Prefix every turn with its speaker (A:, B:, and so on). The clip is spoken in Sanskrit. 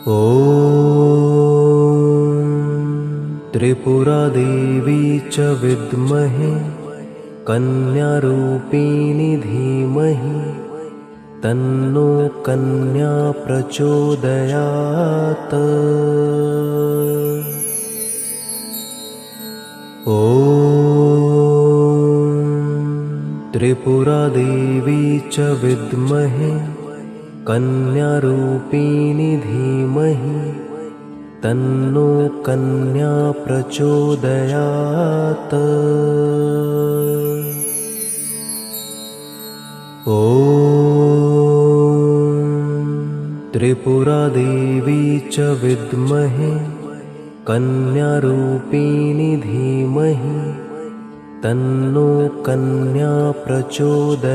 A: ॐ त्रिपुरादेवी च विद्महे कन्यारूपिणी धीमहि तन्नो कन्या प्रचोदयात्। ॐ त्रिपुरादेवी च विद्महे कन्यारूपिणी धीमहि तन्नो कन्या प्रचोदयात्। ॐ त्रिपुरादेवी च विद्महे कन्यारूपिणी धीमहि तन्नो कन्या प्रचोदयात्।